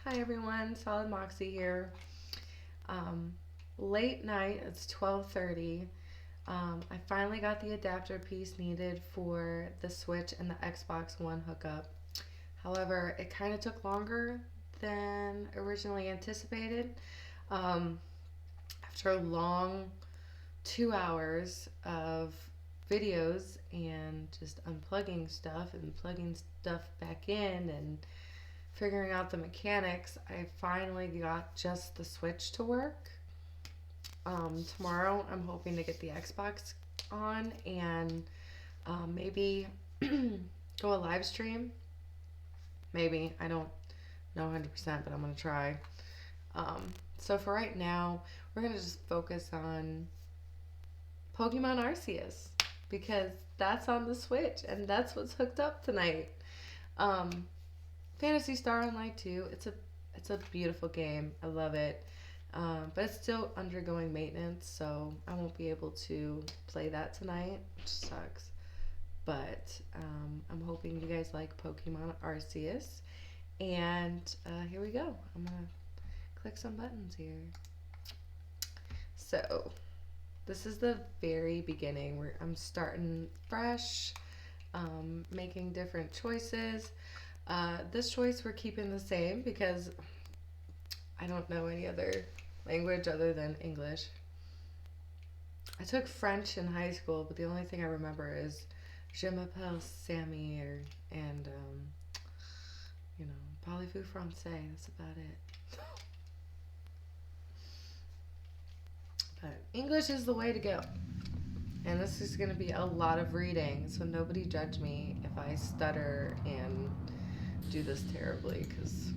Hi everyone, Solid Moxie here. Um, Late night, it's 12:30. I finally got the adapter piece needed for the Switch and the Xbox One hookup. However, it kind of took longer than originally anticipated. Um, After a long 2 hours of videos and just unplugging stuff and plugging stuff back in and figuring out the mechanics, I finally got just the Switch to work. Tomorrow, I'm hoping to get the Xbox on and maybe go a live stream. Maybe. I don't know 100%, but I'm going to try. So for right now, we're going to just focus on Pokemon Arceus because that's on the Switch and that's what's hooked up tonight. Um, Fantasy Star Online 2. It's a beautiful game. I love it. But it's still undergoing maintenance, so I won't be able to play that tonight, which sucks. But I'm hoping you guys like Pokemon Arceus. And here we go. I'm going to click some buttons here. So, this is the very beginning where I'm starting fresh, making different choices. This choice we're keeping the same because I don't know any other language other than English. I took French in high school, but the only thing I remember is Je m'appelle Sammy and parlez-vous français. That's about it. But English is the way to go. And this is going to be a lot of reading, so nobody judge me if I stutter and do this terribly, because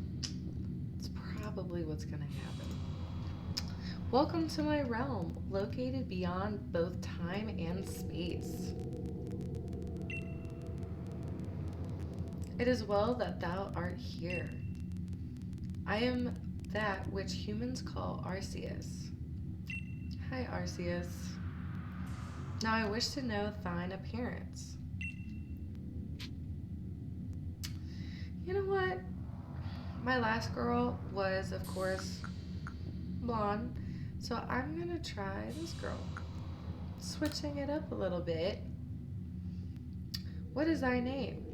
it's probably what's going to happen. Welcome to my realm, located beyond both time and space. It is well that thou art here. I am that which humans call Arceus. Hi, Arceus. Now I wish to know thine appearance. You know what? My last girl was, of course, blonde. So I'm going to try this girl. Switching it up a little bit. What is thy name?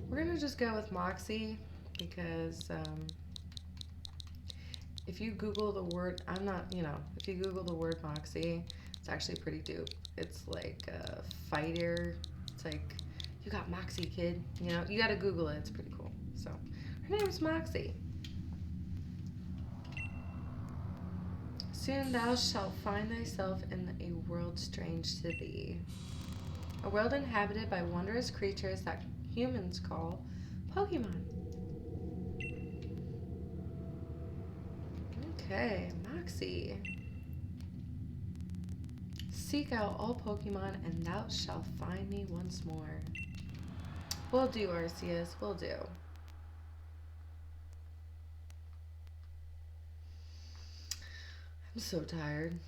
We're going to just go with Moxie because if you Google the word, if you Google the word Moxie, it's actually pretty dope. It's like a fighter. It's like, you got Moxie, kid. You got to Google it. It's pretty cool. So her name's Moxie. Soon thou shalt find thyself in a world strange to thee. A world inhabited by wondrous creatures that humans call Pokemon. Okay, Moxie. Seek out all Pokemon and thou shalt find me once more. Will do, Arceus, will do. I'm so tired.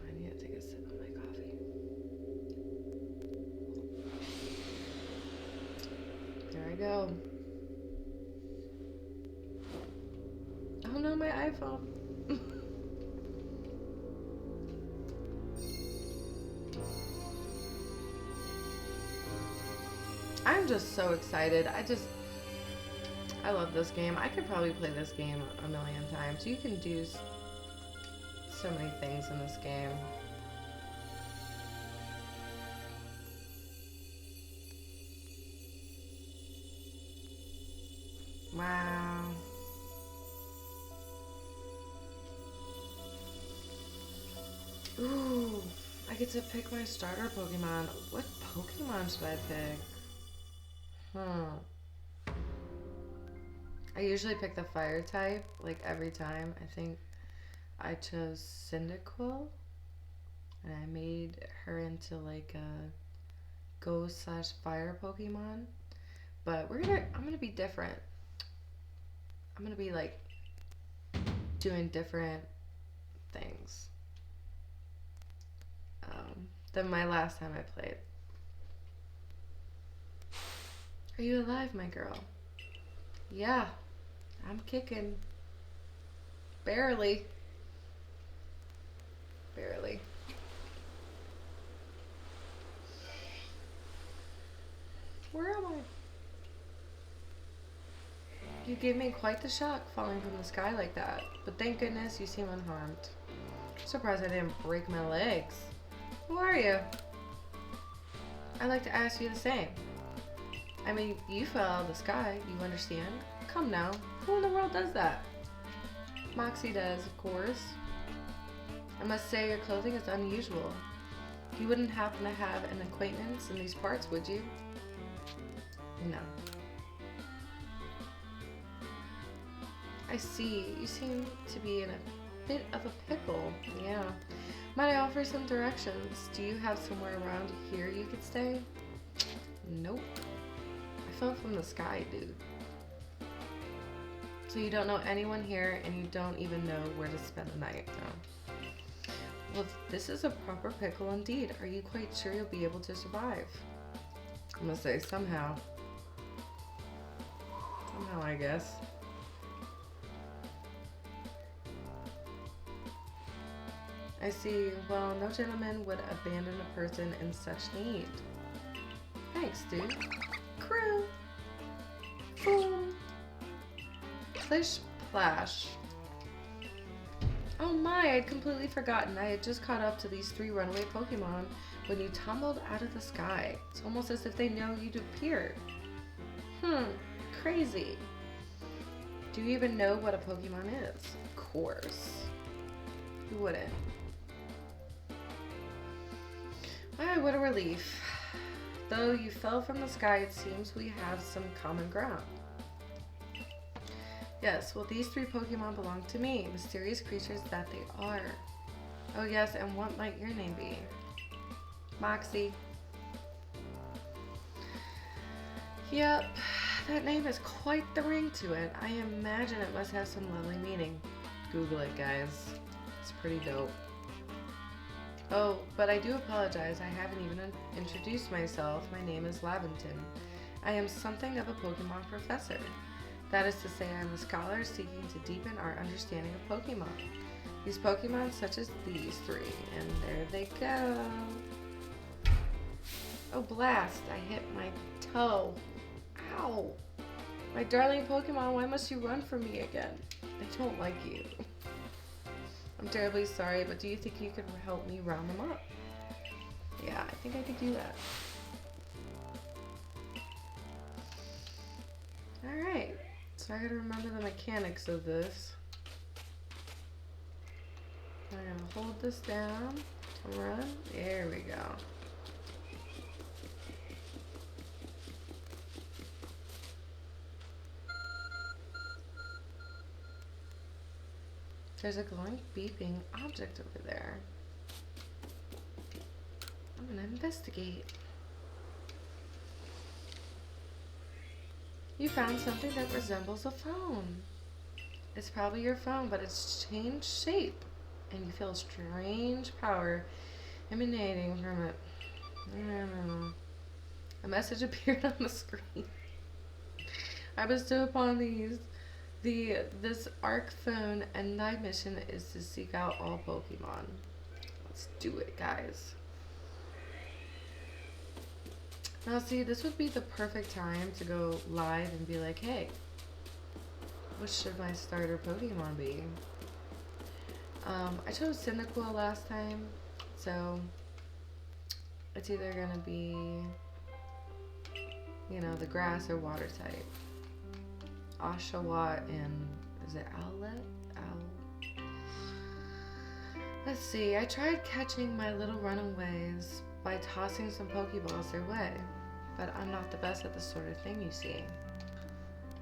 I need to take a sip of my coffee. There I go. Oh no, my iPhone. I'm just so excited. I love this game. I could probably play this game a million times. You can do so many things in this game. Wow. Ooh, I get to pick my starter Pokemon. What Pokemon should I pick? I usually pick the fire type, like every time. I think I chose Cyndaquil, and I made her into like a ghost/fire Pokemon. But I'm gonna be different. I'm gonna be like doing different things than my last time I played. Are you alive, my girl? Yeah, I'm kicking. Barely. Barely. Where am I? You gave me quite the shock falling from the sky like that, but thank goodness you seem unharmed. Surprised I didn't break my legs. Who are you? I'd like to ask you the same. I mean, you fell out of the sky, you understand? Come now, who in the world does that? Moxie does, of course. I must say your clothing is unusual. You wouldn't happen to have an acquaintance in these parts, would you? No. I see. You seem to be in a bit of a pickle. Yeah. Might I offer some directions? Do you have somewhere around here you could stay? Nope. I fell from the sky, dude. So you don't know anyone here and you don't even know where to spend the night? No. Well, this is a proper pickle indeed. Are you quite sure you'll be able to survive? I'm gonna say somehow. Somehow, I guess. I see. Well, no gentleman would abandon a person in such need. Thanks, dude. Crew. Boom. Plish plash. Oh my, I'd completely forgotten. I had just caught up to these 3 runaway Pokemon when you tumbled out of the sky. It's almost as if they know you'd appeared. Crazy. Do you even know what a Pokemon is? Of course. Who wouldn't? Why, what a relief. Though you fell from the sky, it seems we have some common ground. Yes, well, these 3 Pokemon belong to me, mysterious creatures that they are. Oh yes, and what might your name be? Moxie. Yep, that name has quite the ring to it. I imagine it must have some lovely meaning. Google it, guys. It's pretty dope. Oh, but I do apologize. I haven't even introduced myself. My name is Laventon. I am something of a Pokemon professor. That is to say, I am a scholar seeking to deepen our understanding of Pokemon. These Pokemon such as these 3. And there they go. Oh, blast. I hit my toe. Ow. My darling Pokemon, why must you run from me again? I don't like you. I'm terribly sorry, but do you think you could help me round them up? Yeah, I think I could do that. Alright, so I gotta remember the mechanics of this. I'm gonna hold this down to run. There we go. There's a glowing, beeping object over there. I'm gonna investigate. You found something that resembles a phone. It's probably your phone, but it's changed shape, and you feel a strange power emanating from it. A message appeared on the screen. I bestow upon this ARC phone, and thy mission is to seek out all Pokemon. Let's do it, guys. Now see, this would be the perfect time to go live and be like, hey, what should my starter Pokemon be? I chose Cyndaquil last time, so it's either gonna be, you know, the grass or water type. Oshawott and, is it Owlet? Let's see, I tried catching my little runaways by tossing some Pokeballs their way, but I'm not the best at this sort of thing, you see.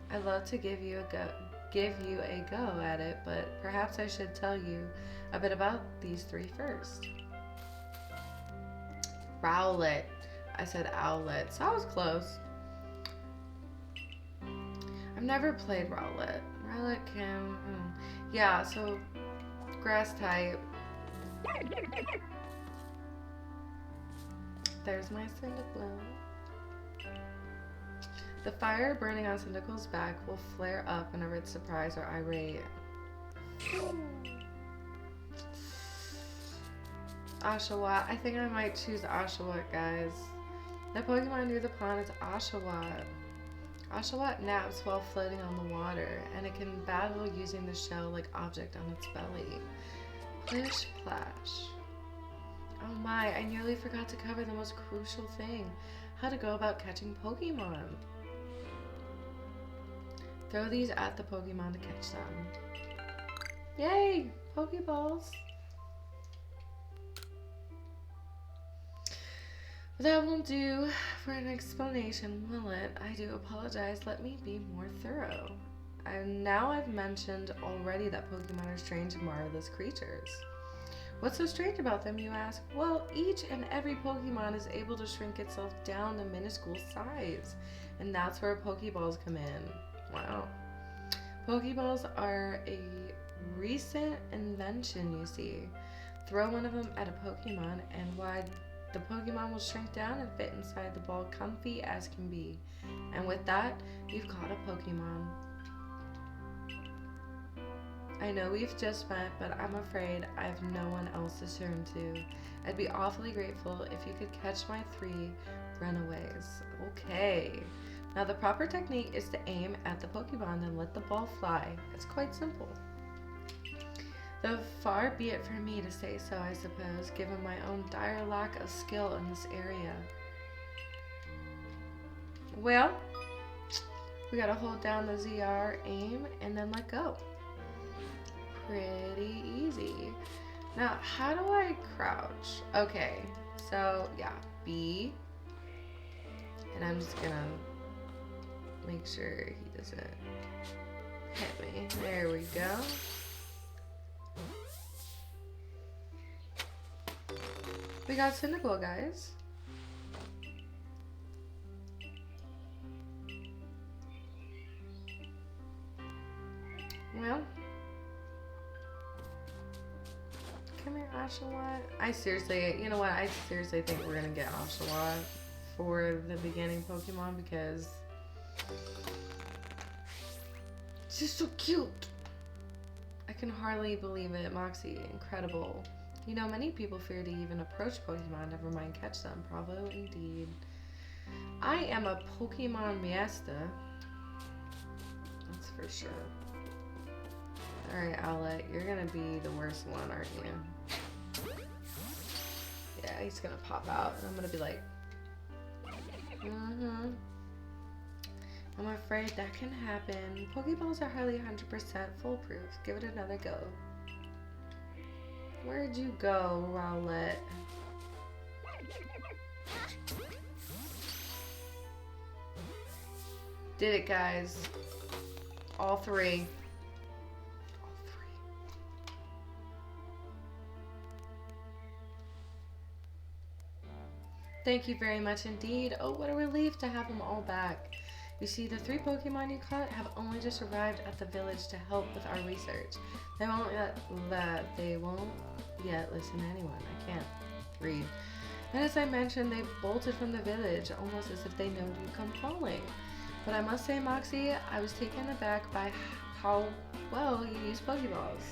I'd love to give you a go at it, but perhaps I should tell you a bit about these 3 first. Rowlet. I said Owlet, so I was close. I've never played Rowlet. Rowlet can... Yeah, so grass type. There's my Cyndaquil. The fire burning on Cyndaquil's back will flare up whenever it's surprised or irate. Oshawott. I think I might choose Oshawott, guys. The Pokemon near the pond is Oshawott. Oshawott naps while floating on the water, and it can battle using the shell-like object on its belly. Plish Plash. Oh my, I nearly forgot to cover the most crucial thing. How to go about catching Pokemon. Throw these at the Pokemon to catch them. Yay! Pokeballs! But that won't do for an explanation, will it? I do apologize. Let me be more thorough. Now I've mentioned already that Pokemon are strange and marvelous creatures. What's so strange about them, you ask? Well, each and every Pokemon is able to shrink itself down to minuscule size. And that's where Pokeballs come in. Wow. Pokeballs are a recent invention, you see. Throw one of them at a Pokemon and the Pokemon will shrink down and fit inside the ball comfy as can be. And with that, you've caught a Pokemon. I know we've just met, but I'm afraid I have no one else to turn to. I'd be awfully grateful if you could catch my 3 runaways. Okay. Now the proper technique is to aim at the Pokemon and let the ball fly. It's quite simple. Though far be it for me to say so, I suppose, given my own dire lack of skill in this area. Well, we gotta hold down the ZR, aim, and then let go. Pretty easy. Now, how do I crouch? Okay, so yeah, B. And I'm just gonna make sure he doesn't hit me. There we go. We got Cyndaquil, guys. Well, come here, Oshawott. I seriously, you know what? I seriously think we're gonna get Oshawott for the beginning Pokemon because it's just so cute. I can hardly believe it. Moxie, incredible. You know, many people fear to even approach Pokemon, never mind catch them. Bravo, indeed. I am a Pokemon Master. That's for sure. Alright, Owlet, you're gonna be the worst one, aren't you? Yeah, he's gonna pop out, and I'm gonna be like, I'm afraid that can happen. Pokeballs are hardly 100% foolproof. Give it another go. Where'd you go, Rowlet? Did it, guys. All 3. All 3. Thank you very much indeed. Oh, what a relief to have them all back. You see, the 3 Pokemon you caught have only just arrived at the village to help with our research. They won't yet listen to anyone. I can't read. And as I mentioned, they bolted from the village, almost as if they know you come calling. But I must say, Moxie, I was taken aback by how well you use Pokeballs.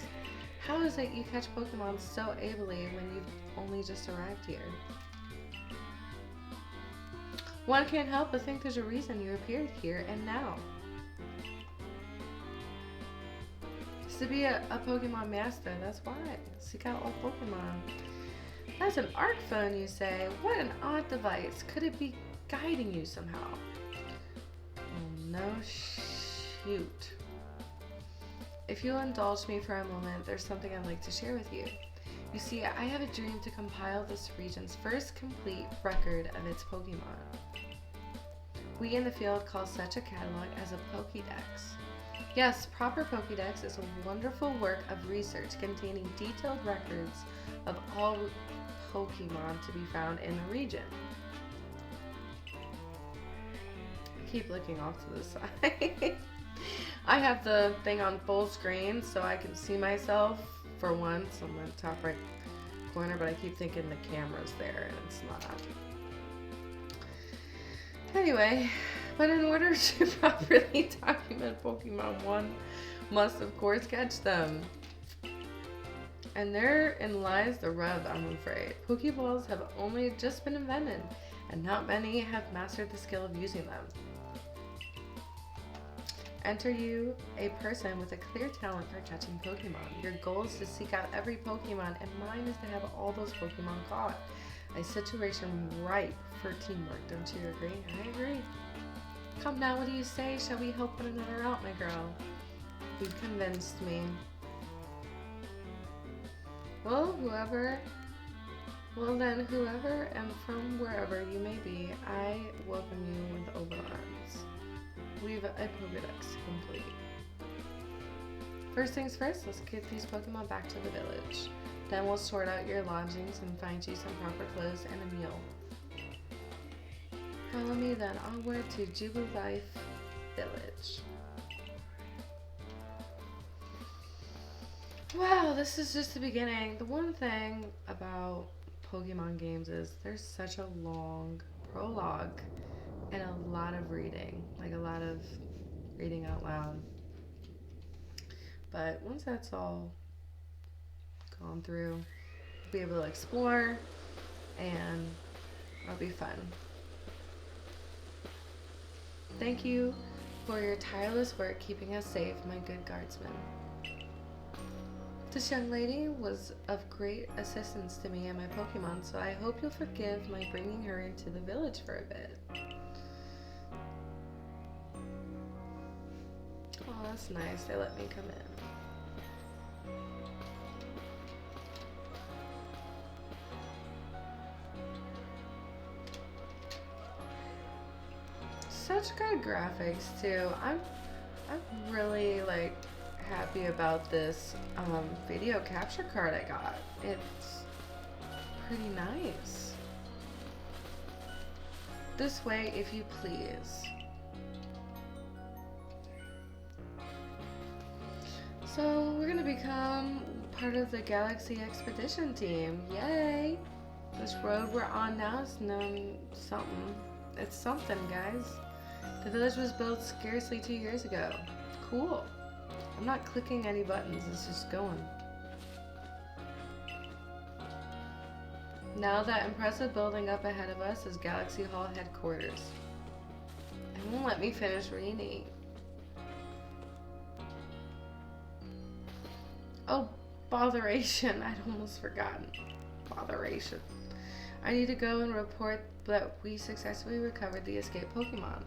How is it you catch Pokemon so ably when you've only just arrived here? One can't help but think there's a reason you appeared here and now. It's to be a Pokemon Master, that's why. Seek out all Pokemon. That's an ARC phone, you say? What an odd device. Could it be guiding you somehow? Oh, no shoot. If you'll indulge me for a moment, there's something I'd like to share with you. You see, I have a dream to compile this region's first complete record of its Pokemon. We in the field call such a catalog as a Pokédex. Yes, proper Pokédex is a wonderful work of research containing detailed records of all Pokemon to be found in the region. I keep looking off to the side. I have the thing on full screen so I can see myself for once on the top right corner, but I keep thinking the camera's there and it's not. Anyway, But in order to properly document Pokemon, one must of course catch them. And therein lies the rub, I'm afraid. Pokeballs have only just been invented, and not many have mastered the skill of using them. Enter you, a person with a clear talent for catching Pokemon. Your goal is to seek out every Pokemon, and mine is to have all those Pokemon caught. A situation ripe for teamwork, don't you agree? I agree. Come now, what do you say? Shall we help one another out, my girl? You've convinced me. Well, whoever and from wherever you may be, I welcome you with open arms. We've a Pokedex complete. First things first, let's get these Pokemon back to the village. Then we'll sort out your lodgings and find you some proper clothes and a meal. Follow me then onward to Jubilife Village. Wow, this is just the beginning. The one thing about Pokemon games is there's such a long prologue and a lot of reading, like a lot of reading out loud. But once that's all gone through, we'll be able to explore and it'll be fun. Thank you for your tireless work keeping us safe, my good guardsman. This young lady was of great assistance to me and my Pokemon, so I hope you'll forgive my bringing her into the village for a bit. Oh, that's nice. They let me come in. Such good graphics too. I'm really like happy about this video capture card I got. It's pretty nice. This way, if you please. So we're gonna become part of the Galaxy Expedition team. Yay! This road we're on now is known something. It's something, guys. The village was built scarcely 2 years ago. Cool. I'm not clicking any buttons, it's just going. Now that impressive building up ahead of us is Galaxy Hall headquarters. It won't let me finish reading. Oh, botheration. I'd almost forgotten. Botheration. I need to go and report that we successfully recovered the escaped Pokemon.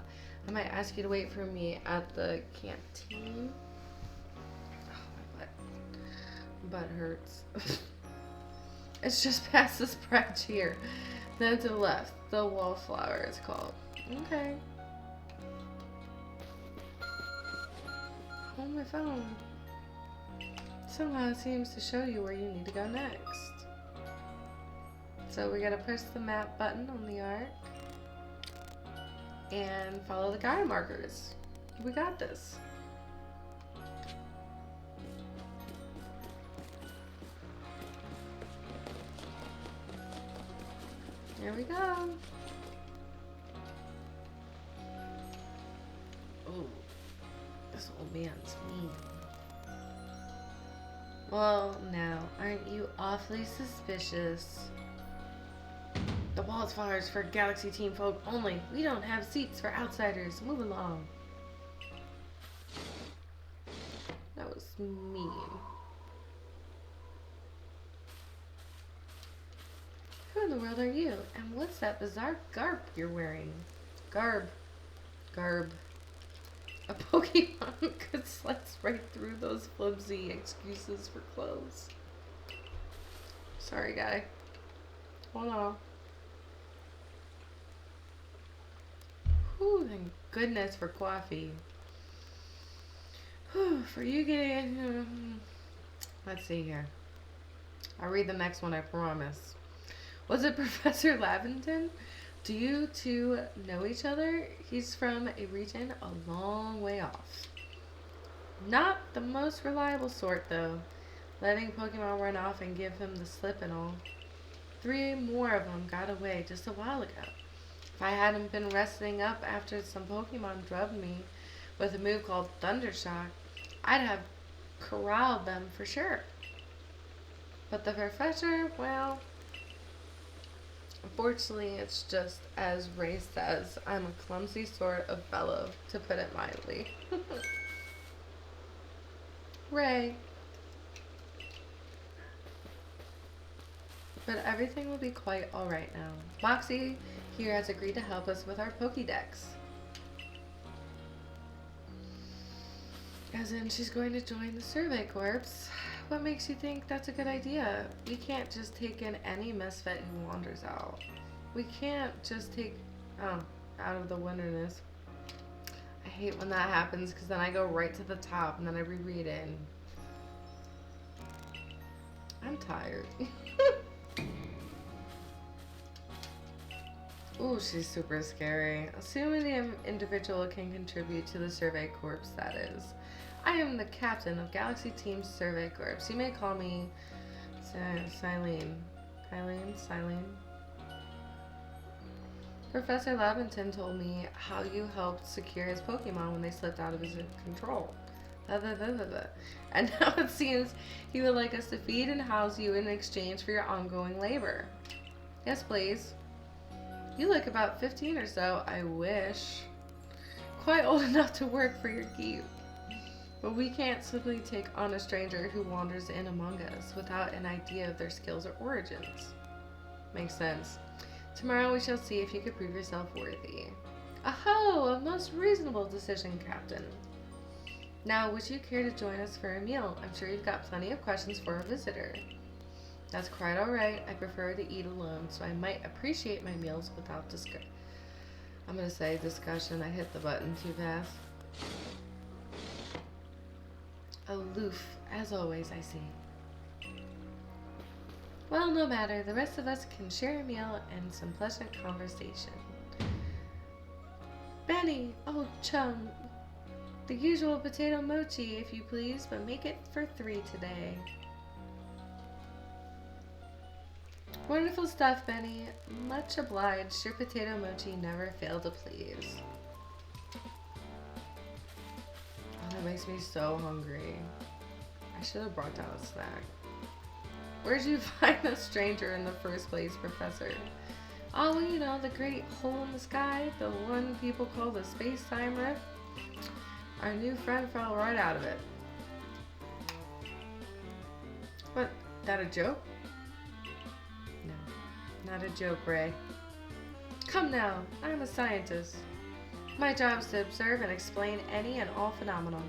I might ask you to wait for me at the canteen. Butt hurts. It's just past this branch here. Then to the left, the wallflower is called. Okay. Oh, my phone. Somehow it seems to show you where you need to go next. So we gotta press the map button on the arc and follow the guide markers. We got this. Here we go. Oh, this old man's mean. Well, now, aren't you awfully suspicious? The wallflower's for Galaxy Team folk only. We don't have seats for outsiders. Move along. That was mean. Who in the world are you? And what's that bizarre garb you're wearing? Garb. A Pokemon could slice right through those flimsy excuses for clothes. Sorry, guy. Hold on. Whew, thank goodness for coffee. Whew, for you getting... let's see here. I'll read the next one, I promise. Was it Professor Lavington? Do you two know each other? He's from a region a long way off. Not the most reliable sort, though. Letting Pokemon run off and give him the slip and all. 3 more of them got away just a while ago. If I hadn't been resting up after some Pokemon drubbed me with a move called Thunder Shock, I'd have corralled them for sure. But the professor, well, unfortunately, it's just as Ray says, I'm a clumsy sort of fellow, to put it mildly. Ray. But everything will be quite alright now. Moxie here has agreed to help us with our Pokédex. As in, she's going to join the Survey Corps. What makes you think that's a good idea? We can't just take in any misfit who wanders out. We can't just take out of the wilderness. I hate when that happens because then I go right to the top and then I reread it and I'm tired. Ooh, she's super scary. Assuming the individual can contribute to the Survey Corps, that is. I am the captain of Galaxy Team Survey Corps. You may call me Silene. Silene. Professor Lavington told me how you helped secure his Pokemon when they slipped out of his control. And now it seems he would like us to feed and house you in exchange for your ongoing labor. Yes, please. You look about 15 or so, I wish. Quite old enough to work for your keep. But we can't simply take on a stranger who wanders in among us without an idea of their skills or origins. Makes sense. Tomorrow we shall see if you could prove yourself worthy. Aho! A most reasonable decision, Captain. Now, would you care to join us for a meal? I'm sure you've got plenty of questions for a visitor. That's quite alright. I prefer to eat alone, so I might appreciate my meals without I'm gonna say discussion. I hit the button too fast. Aloof, as always, I see. Well, no matter. The rest of us can share a meal and some pleasant conversation. Benny, old chum. The usual potato mochi, if you please, but make it for 3 today. Wonderful stuff, Benny. Much obliged. Your potato mochi never failed to please. Oh, that makes me so hungry. I should have brought down a snack. Where'd you find the stranger in the first place, Professor? Oh, well, you know, the great hole in the sky, the one people call the space-time rift. Our new friend fell right out of it. What? That a joke? No, not a joke, Ray. Come now, I'm a scientist. My job is to observe and explain any and all phenomena.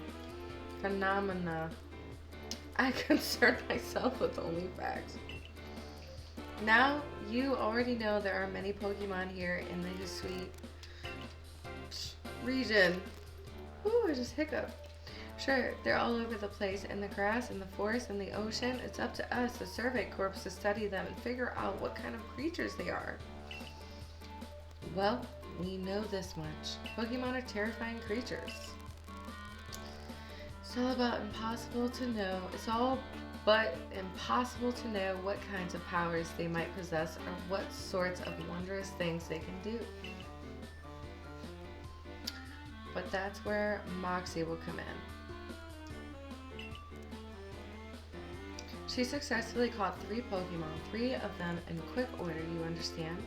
I concern myself with only facts. Now, you already know there are many Pokemon here in the Oshawott region. Ooh, I just hiccuped. Sure, they're all over the place, in the grass, in the forest, in the ocean. It's up to us, the Survey Corps, to study them and figure out what kind of creatures they are. Well, we know this much. Pokemon are terrifying creatures. It's all about impossible to know. It's all but impossible to know what kinds of powers they might possess or what sorts of wondrous things they can do. But that's where Moxie will come in. She successfully caught 3 Pokemon, 3 of them in quick order, you understand?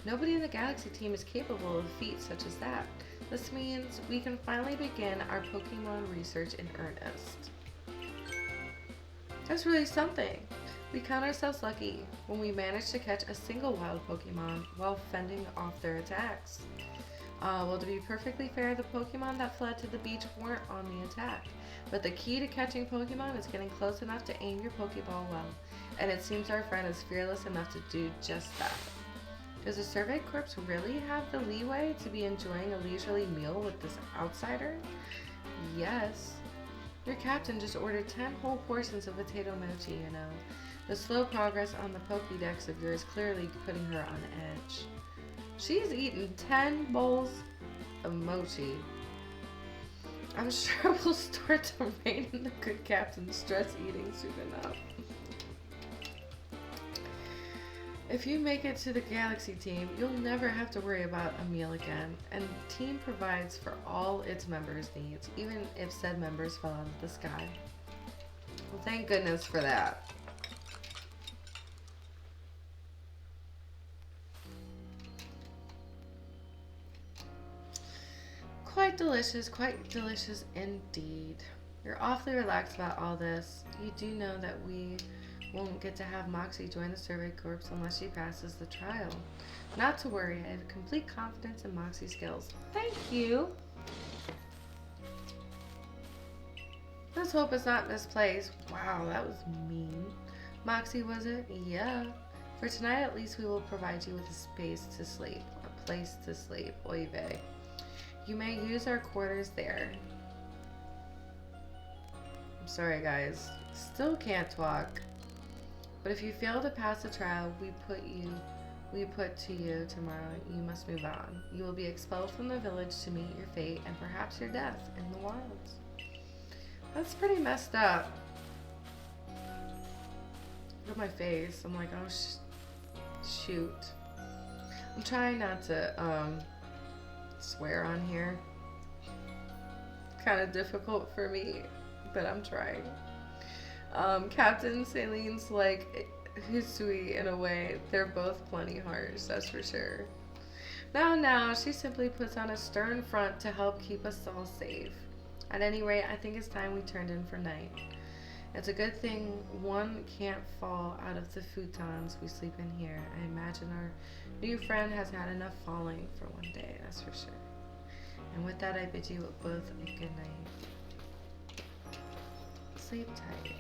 Nobody in the Galaxy team is capable of feats such as that. This means we can finally begin our Pokemon research in earnest. That's really something. We count ourselves lucky when we manage to catch a single wild Pokemon while fending off their attacks. Well, to be perfectly fair, the Pokemon that fled to the beach weren't on the attack. But the key to catching Pokemon is getting close enough to aim your Pokeball well. And it seems our friend is fearless enough to do just that. Does the Survey Corps really have the leeway to be enjoying a leisurely meal with this outsider? Yes. Your captain just ordered 10 whole portions of potato mochi, you know. The slow progress on the Pokédex of yours clearly putting her on edge. She's eaten 10 bowls of mochi. I'm sure we'll start to rein in the good captain's stress eating soon enough. If you make it to the Galaxy team, you'll never have to worry about a meal again, and the team provides for all its members' needs, even if said members fell out of the sky. Well, thank goodness for that. Quite delicious indeed. You're awfully relaxed about all this. You do know that we won't get to have Moxie join the Survey Corps unless she passes the trial. Not to worry, I have complete confidence in Moxie's skills. Thank you. Let's hope it's not misplaced. Wow, that was mean. Moxie, was it? Yeah. For tonight, at least we will provide you with a space to sleep. A place to sleep. Oy vey. You may use our quarters there. I'm sorry, guys. Still can't talk. But if you fail to pass the trial we put to you tomorrow, you must move on. You will be expelled from the village to meet your fate and perhaps your death in the wilds. That's pretty messed up. Look at my face. I'm like, oh, shoot. I'm trying not to swear on here. Kind of difficult for me, but I'm trying. Captain Celine's like Hisui in a way. They're both plenty harsh, that's for sure. Now, she simply puts on a stern front to help keep us all safe. At any rate, I think it's time we turned in for night. It's a good thing one can't fall out of the futons we sleep in here. I imagine our new friend has had enough falling for one day, that's for sure. And with that, I bid you both a good night. Sleep tight.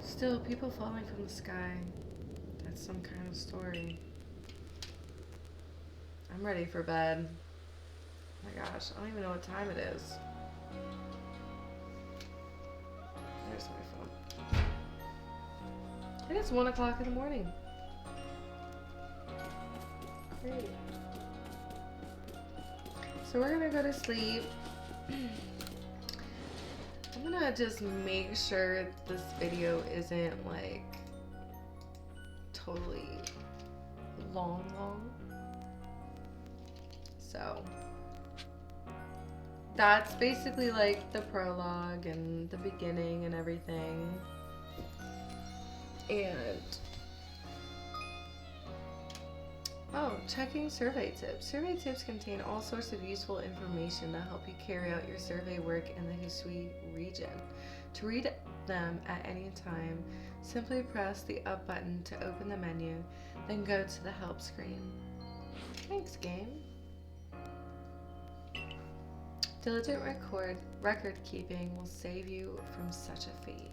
Still, people falling from the sky. That's some kind of story. I'm ready for bed. Oh my gosh, I don't even know what time it is. There's my phone. And it's 1 o'clock in the morning. Great. So we're gonna go to sleep. I'm gonna just make sure this video isn't like totally long. So that's basically like the prologue and the beginning and everything. And checking survey tips. Survey tips contain all sorts of useful information to help you carry out your survey work in the Hisui region. To read them at any time, simply press the up button to open the menu, then go to the help screen. Thanks, game. Diligent record keeping will save you from such a fate.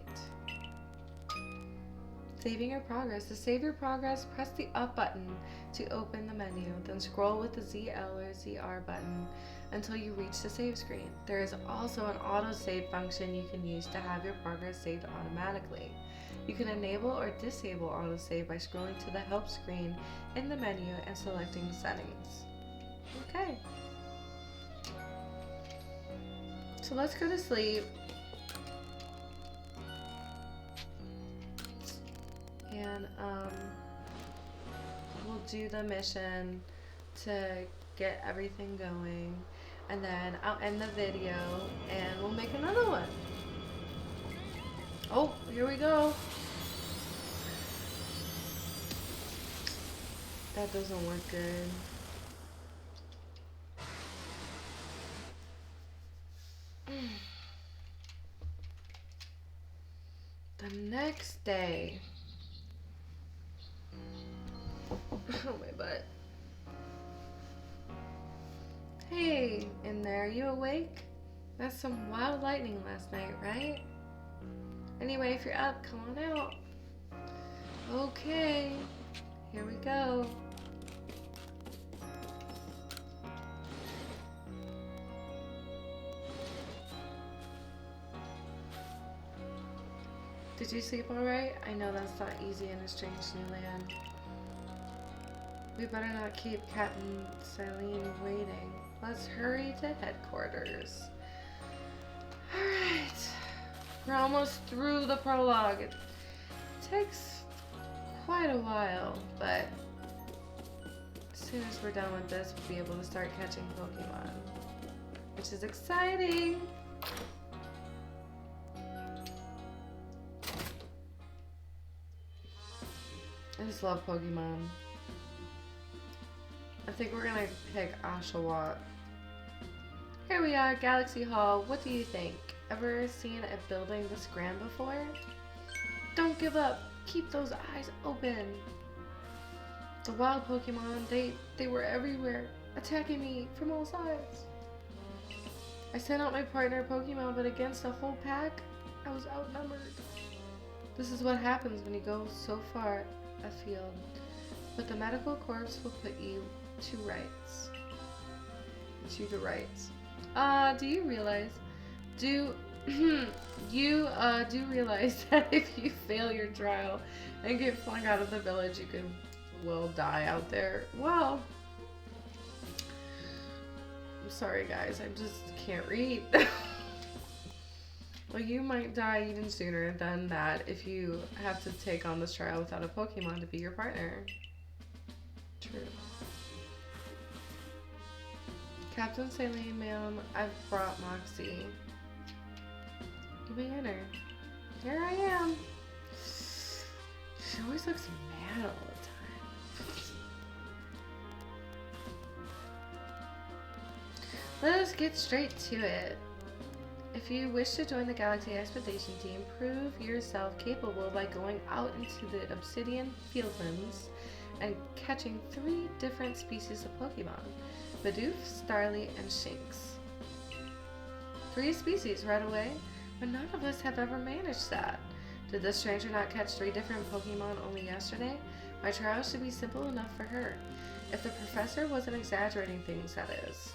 Saving your progress. To save your progress, press the up button to open the menu, then scroll with the ZL or ZR button until you reach the save screen. There is also an autosave function you can use to have your progress saved automatically. You can enable or disable autosave by scrolling to the help screen in the menu and selecting settings. Okay. So let's go to sleep. And we'll do the mission to get everything going, and then I'll end the video and we'll make another one. Oh, here we go. That doesn't work good. The next day. Oh, my butt. Hey, in there, you awake? That's some wild lightning last night, right? Anyway, if you're up, come on out. Okay, here we go. Did you sleep alright? I know that's not easy in a strange new land. We better not keep Captain Celine waiting. Let's hurry to headquarters. Alright. We're almost through the prologue. takes quite a while, but as soon as we're done with this, we'll be able to start catching Pokemon, which is exciting. I just love Pokemon. I think we're gonna pick Oshawott. Here we are, Galaxy Hall. What do you think? Ever seen a building this grand before? Don't give up. Keep those eyes open. The wild Pokemon, they were everywhere, attacking me from all sides. I sent out my partner Pokemon, but against a whole pack, I was outnumbered. This is what happens when you go so far afield. But the medical corps will put you to rights. To rights. Do you realize? Do realize that if you fail your trial and get flung out of the village, you could, well, die out there? Well, I'm sorry guys, I just can't read. Well, you might die even sooner than that if you have to take on this trial without a Pokemon to be your partner. True. Captain Saline, ma'am, I've brought Moxie. You may enter. Here I am. She always looks mad all the time. Let us get straight to it. If you wish to join the Galaxy Expedition Team, prove yourself capable by going out into the Obsidian Fieldlands and catching 3 different species of Pokemon. Bidoof, Starly, and Shinx. 3 species right away? But none of us have ever managed that. Did this stranger not catch 3 different Pokemon only yesterday? My trial should be simple enough for her. If the professor wasn't exaggerating things, that is.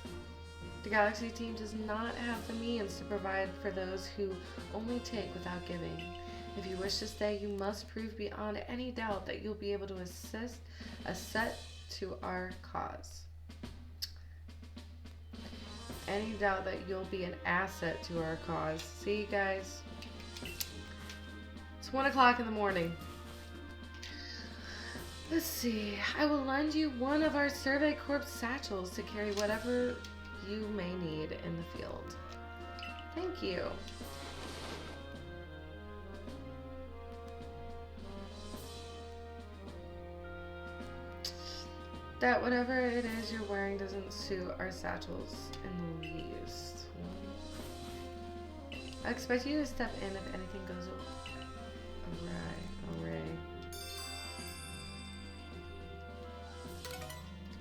The Galaxy team does not have the means to provide for those who only take without giving. If you wish to stay, you must prove beyond any doubt that you'll be able to asset to our cause. Any doubt that you'll be an asset to our cause. See, guys? It's 1 o'clock in the morning. Let's see. I will lend you one of our Survey Corps satchels to carry whatever you may need in the field. Thank you. That whatever it is you're wearing doesn't suit our satchels in the least. I expect you to step in if anything goes awry.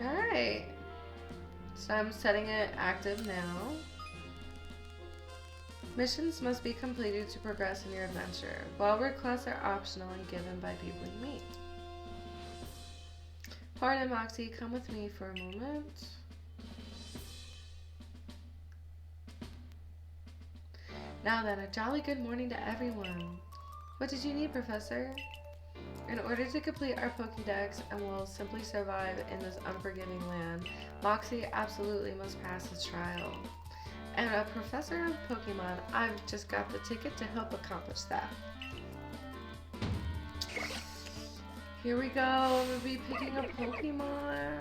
Alright. So I'm setting it active now. Missions must be completed to progress in your adventure. While requests are optional and given by people you meet. Pardon, Moxie, come with me for a moment. Now then, a jolly good morning to everyone. What did you need, Professor? In order to complete our Pokédex and will simply survive in this unforgiving land, Moxie absolutely must pass his trial. And a professor of Pokemon, I've just got the ticket to help accomplish that. Here we go, we'll be picking a Pokemon.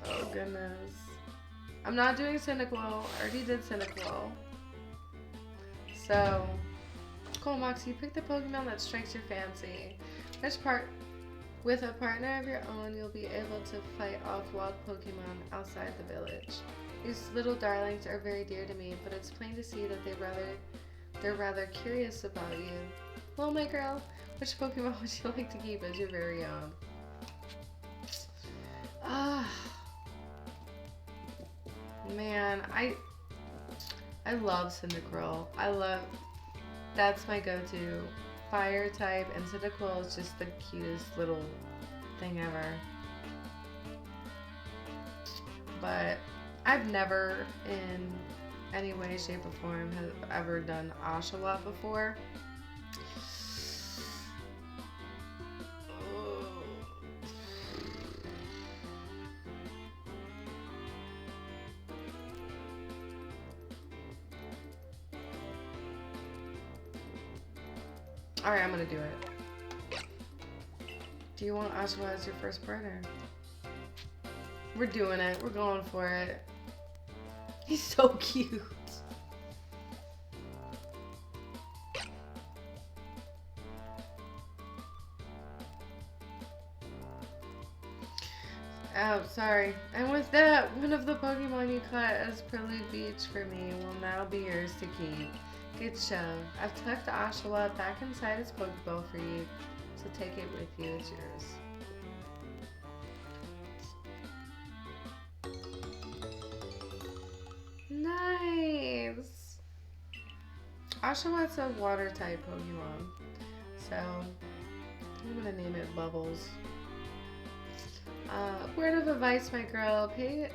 Oh goodness. I'm not doing Cyndaquil, I already did Cyndaquil. So, cool, Moxie, pick the Pokemon that strikes your fancy. With a partner of your own, you'll be able to fight off wild Pokemon outside the village. These little darlings are very dear to me, but it's plain to see that they're rather curious about you. Well, my girl, which Pokemon would you like to keep as your very own? Man, I love Cyndaquil. That's my go-to. Fire type, and Cyndaquil is just the cutest little thing ever. But I've never, in any way, shape, or form, have ever done Oshawott before. Alright, I'm gonna do it. Do you want Oshawott as your first partner? We're doing it. We're going for it. He's so cute. Oh, sorry. And with that, one of the Pokemon you caught as Prelude Beach for me will now be yours to keep. Good show. I've tucked the Oshawott back inside its Pokeball for you, so take it with you. It's yours. Nice! Oshawott's a water type Pokemon, so I'm gonna name it Bubbles. Word of advice, my girl, pay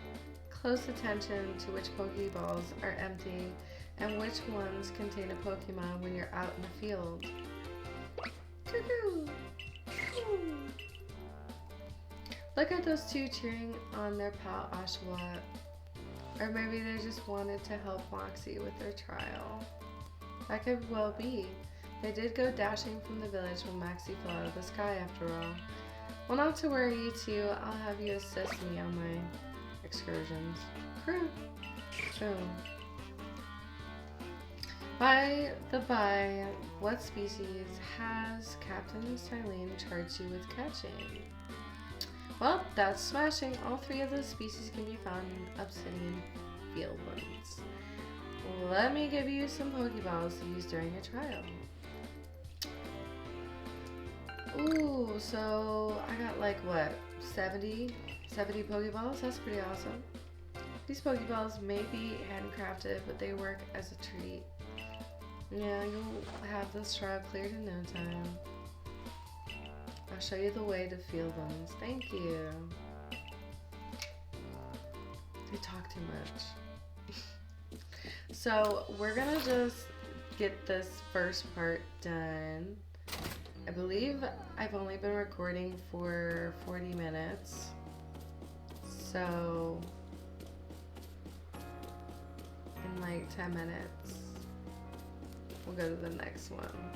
close attention to which Pokeballs are empty and which ones contain a Pokemon when you're out in the field. Cuckoo! Look at those two cheering on their pal Oshawott. Or maybe they just wanted to help Moxie with their trial. That could well be. They did go dashing from the village when Moxie fell out of the sky after all. Well, not to worry, you two. I'll have you assist me on my excursions. Crew. Boom. By the by, what species has Captain Silene charged you with catching? Well, that's smashing. All three of those species can be found in obsidian fieldlands. Let me give you some Pokeballs to use during your trial. Ooh, so I got like what, 70 Pokeballs? That's pretty awesome. These Pokeballs may be handcrafted, but they work as a treat. Yeah, you'll have this trial cleared in no time. I'll show you the way to fieldlands. Thank you. They talk too much. So we're gonna just get this first part done. I believe I've only been recording for 40 minutes. So in like 10 minutes, we'll go to the next one.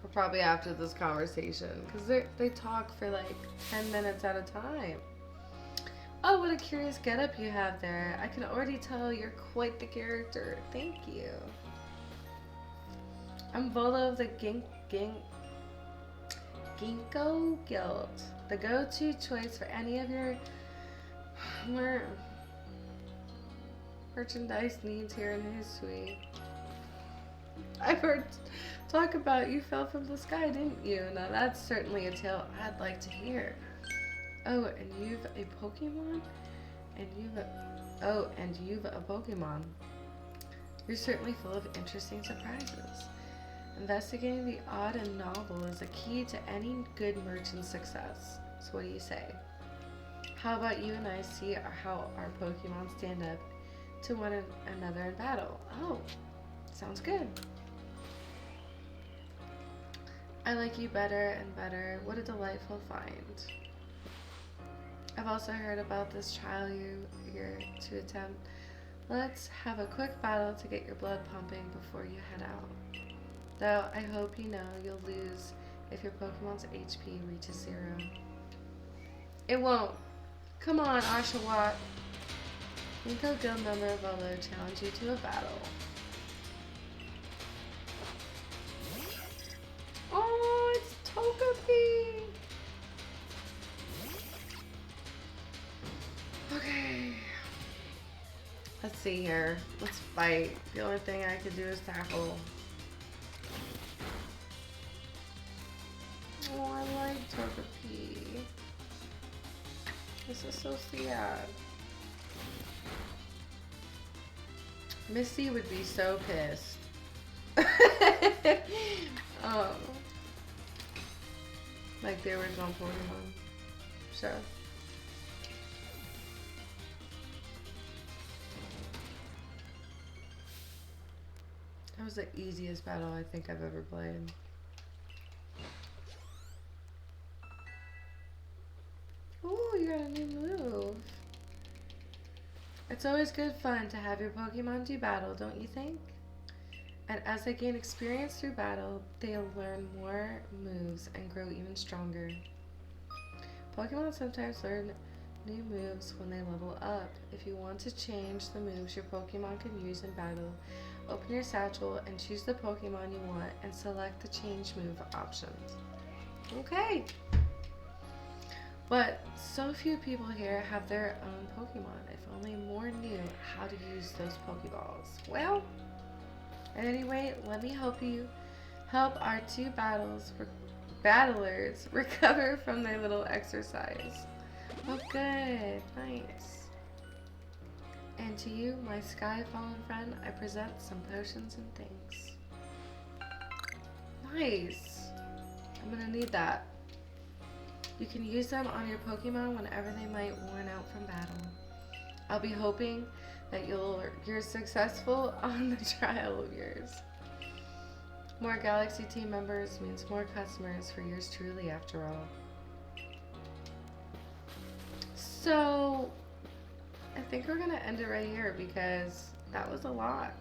Or probably after this conversation, because they talk for like 10 minutes at a time. Oh, what a curious getup you have there. I can already tell you're quite the character. Thank you. I'm Volo of the Ginkgo Guild, the go-to choice for any of your merchandise needs here in Hisui. I've heard talk about you fell from the sky, didn't you? Now that's certainly a tale I'd like to hear. Oh, and you've a Pokemon? And you've a Pokemon. You're certainly full of interesting surprises. Investigating the odd and novel is a key to any good merchant's success. So what do you say? How about you and I see how our Pokemon stand up to one another in battle? Oh, sounds good. I like you better and better. What a delightful find. I've also heard about this trial you're to attempt. Let's have a quick battle to get your blood pumping before you head out. Though I hope you know you'll lose if your Pokemon's HP reaches 0. It won't. Come on, Oshawott. Ginkgo Guild member Volo challenge you to a battle. Oh, it's Togepi! Okay. Let's see here. Let's fight. The only thing I could do is tackle. Oh, I like Togepi. This is so sad. Misty would be so pissed. Oh. Like the original Pokemon show. That was the easiest battle I think I've ever played. Ooh, you got a new move. It's always good fun to have your Pokemon do battle, don't you think? And as they gain experience through battle, they'll learn more moves and grow even stronger. Pokemon sometimes learn new moves when they level up. If you want to change the moves your Pokemon can use in battle, open your satchel and choose the Pokemon you want and select the change move options. Okay. But so few people here have their own Pokemon. If only more knew how to use those Pokeballs. Well, at any rate, let me help our two battlers recover from their little exercise. Oh, good. Nice. And to you, my sky fallen friend, I present some potions and things. Nice. I'm gonna need that. You can use them on your Pokemon whenever they might worn out from battle. I'll be hoping that you're successful on the trial of yours. More Galaxy team members means more customers for yours truly, after all. So, I think we're gonna end it right here because that was a lot.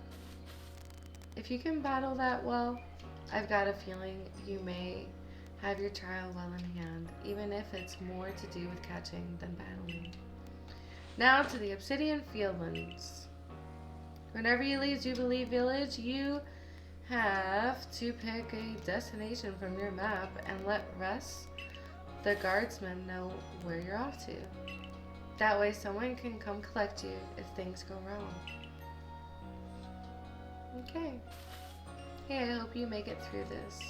If you can battle that well, I've got a feeling you may have your trial well in hand, even if it's more to do with catching than battling. Now to the Obsidian Fieldlands. Whenever you leave Jubilee Village, you have to pick a destination from your map and let Russ, the guardsman, know where you're off to. That way someone can come collect you if things go wrong. Okay. Hey, I hope you make it through this.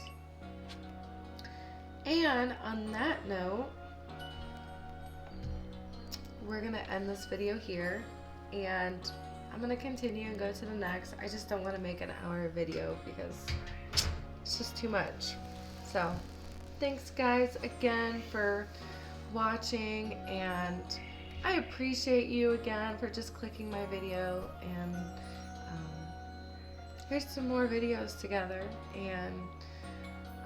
And on that note, we're gonna end this video here, and I'm gonna continue and go to the next. I just don't want to make an hour video because it's just too much. So thanks guys again for watching, and I appreciate you again for just clicking my video, and here's some more videos together, and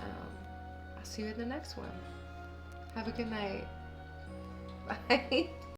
I'll see you in the next one. Have a good night. Bye.